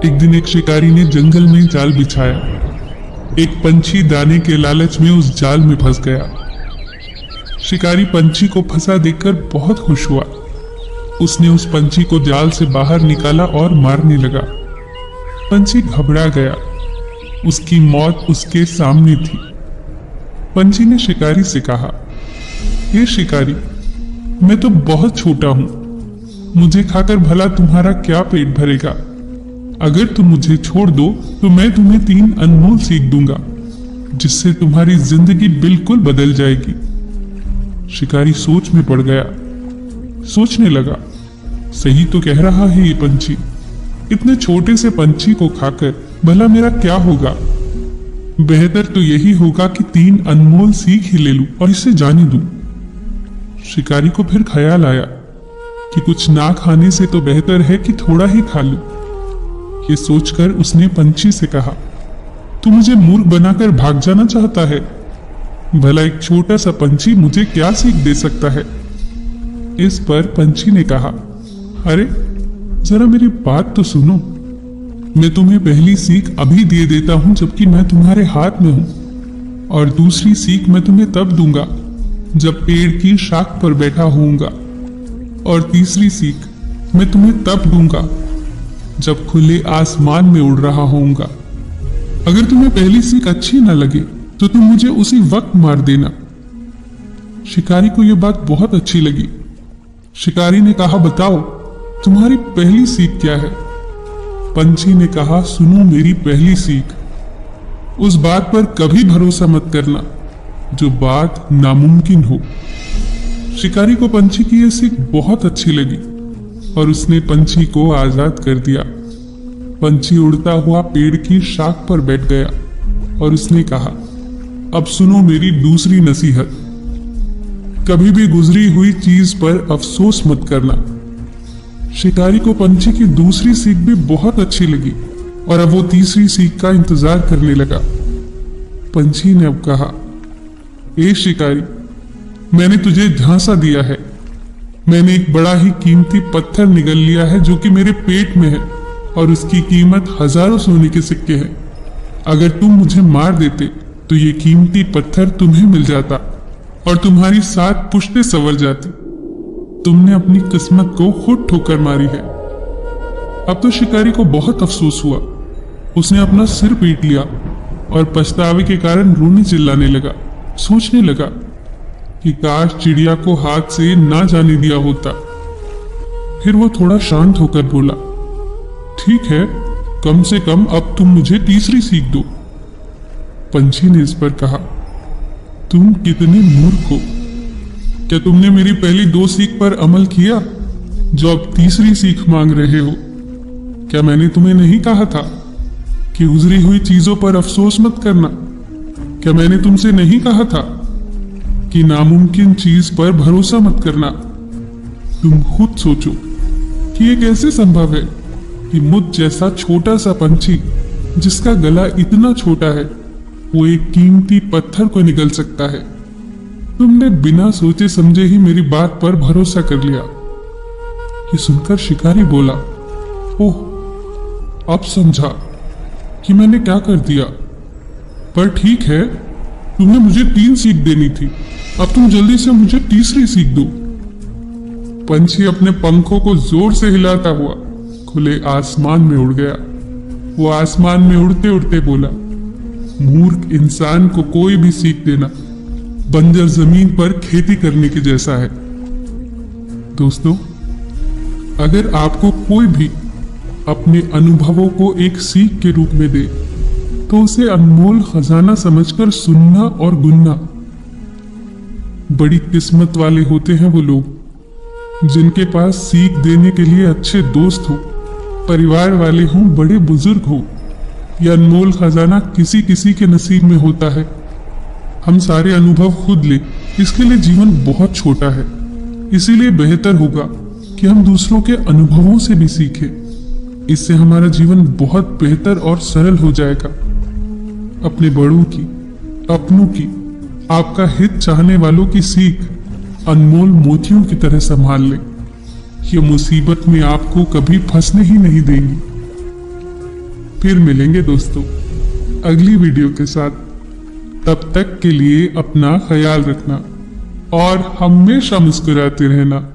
एक दिन एक शिकारी ने जंगल में जाल बिछाया। एक पंछी दाने के लालच में उस जाल में फंस गया। शिकारी पंछी को फंसा देखकर बहुत खुश हुआ। उसने उस पंछी को जाल से बाहर निकाला और मारने लगा। पंछी घबरा गया। उसकी मौत उसके सामने थी। पंछी ने शिकारी से कहा, ये शिकारी, मैं तो बहुत छोटा हूं, मुझे खाकर भला तुम्हारा क्या पेट भरेगा। अगर तुम मुझे छोड़ दो तो मैं तुम्हें 3 अनमोल सीख दूंगा, जिससे तुम्हारी जिंदगी बिल्कुल बदल जाएगी। शिकारी सोच में पड़ गया। सोचने लगा, सही तो कह रहा है ये पंछी। इतने छोटे से पंछी को खाकर भला मेरा क्या होगा। बेहतर तो यही होगा कि 3 अनमोल सीख ही ले लूं और इसे जाने दूं। शिकारी को फिर ख्याल आया कि कुछ ना खाने से तो बेहतर है कि थोड़ा ही खा लूं। ये सोचकर उसने पंछी से कहा, तू मुझे मूर्ख बनाकर भाग जाना चाहता है। भला एक छोटा सा पंछी मुझे क्या सीख दे सकता है। इस पर पंछी ने कहा, अरे जरा मेरी बात तो सुनो। मैं तुम्हें पहली सीख अभी दे देता हूं जबकि मैं तुम्हारे हाथ में हूं, और दूसरी सीख मैं तुम्हें तब दूंगा जब पेड़ की शाख पर बैठा होऊंगा, और तीसरी सीख मैं तुम्हें तब दूंगा जब खुले आसमान में उड़ रहा होऊंगा। अगर तुम्हें पहली सीख अच्छी न लगे तो तुम मुझे उसी वक्त मार देना। शिकारी को यह बात बहुत अच्छी लगी। शिकारी ने कहा, बताओ तुम्हारी पहली सीख क्या है। पंछी ने कहा, सुनो मेरी पहली सीख, उस बात पर कभी भरोसा मत करना जो बात नामुमकिन हो। शिकारी को पंछी की यह सीख बहुत अच्छी लगी और उसने पंछी को आजाद कर दिया। पंछी उड़ता हुआ पेड़ की शाख पर बैठ गया और उसने कहा, अब सुनो मेरी दूसरी नसीहत, कभी भी गुजरी हुई चीज पर अफसोस मत करना। शिकारी को पंछी की दूसरी सीख भी बहुत अच्छी लगी और अब वो तीसरी सीख का इंतजार करने लगा। पंछी ने अब कहा, ए शिकारी, मैंने तुझे झांसा दिया है। मैंने एक बड़ा ही कीमती पत्थर निगल लिया है जो कि मेरे पेट में है और उसकी कीमत हजारों सोने के सिक्के हैं। अगर तुम मुझे मार देते तो ये कीमती पत्थर तुम्हें मिल जाता और तुम्हारी 7 पुश्तें संवर जाती। तुमने अपनी किस्मत को खुद ठोकर मारी है। अब तो शिकारी को बहुत अफसोस हुआ। उसने अपना सिर पीट लिया और पछतावे के कारण रोने चिल्लाने लगा। सोचने लगा कि काश चिड़िया को हाथ से ना जाने दिया होता। फिर वो थोड़ा शांत होकर बोला, ठीक है, कम से कम अब तुम मुझे तीसरी सीख दो। पंछी ने इस पर कहा, तुम कितने मूर्ख हो। क्या तुमने मेरी पहली 2 सीख पर अमल किया जो अब तीसरी सीख मांग रहे हो। क्या मैंने तुम्हें नहीं कहा था कि गुजरी हुई चीजों पर अफसोस मत करना। क्या मैंने तुमसे नहीं कहा था कि नामुमकिन चीज पर भरोसा मत करना। तुम खुद सोचो कि ये कैसे संभव है कि मुझ जैसा छोटा सा पंछी जिसका गला इतना छोटा है वो एक कीमती पत्थर को निगल सकता है। तुमने बिना सोचे समझे ही मेरी बात पर भरोसा कर लिया। ये सुनकर शिकारी बोला, ओह, अब समझा कि मैंने क्या कर दिया। पर ठीक है, तुमने मुझे 3 सीख देनी थी, अब तुम जल्दी से मुझे तीसरी सीख दो। पंछी अपने पंखों को जोर से हिलाता हुआ खुले आसमान में उड़ गया। वो आसमान में उड़ते उड़ते बोला, मूर्ख इंसान को कोई भी सीख देना बंजर जमीन पर खेती करने के जैसा है। दोस्तों, अगर आपको कोई भी अपने अनुभवों को एक सीख के रूप में दे तो उसे अनमोल खजाना समझकर सुनना और गुनना। बड़ी किस्मत वाले होते हैं वो लोग जिनके पास सीख देने के लिए अच्छे दोस्त हो, परिवार वाले हों, बड़े बुजुर्ग हो। यह अनमोल खजाना किसी किसी के नसीब में होता है। हम सारे अनुभव खुद लें, इसके लिए जीवन बहुत छोटा है। इसीलिए बेहतर होगा कि हम दूसरों के अनुभवों से भी सीखें। इससे हमारा जीवन बहुत बेहतर और सरल हो जाएगा। अपने बड़ों की, अपनों की, आपका हित चाहने वालों की सीख अनमोल मोतियों की तरह संभाल लें। ये मुसीबत में आपको कभी फंसने ही नहीं देंगी। फिर मिलेंगे दोस्तों अगली वीडियो के साथ। तब तक के लिए अपना ख्याल रखना और हमेशा मुस्कुराते रहना।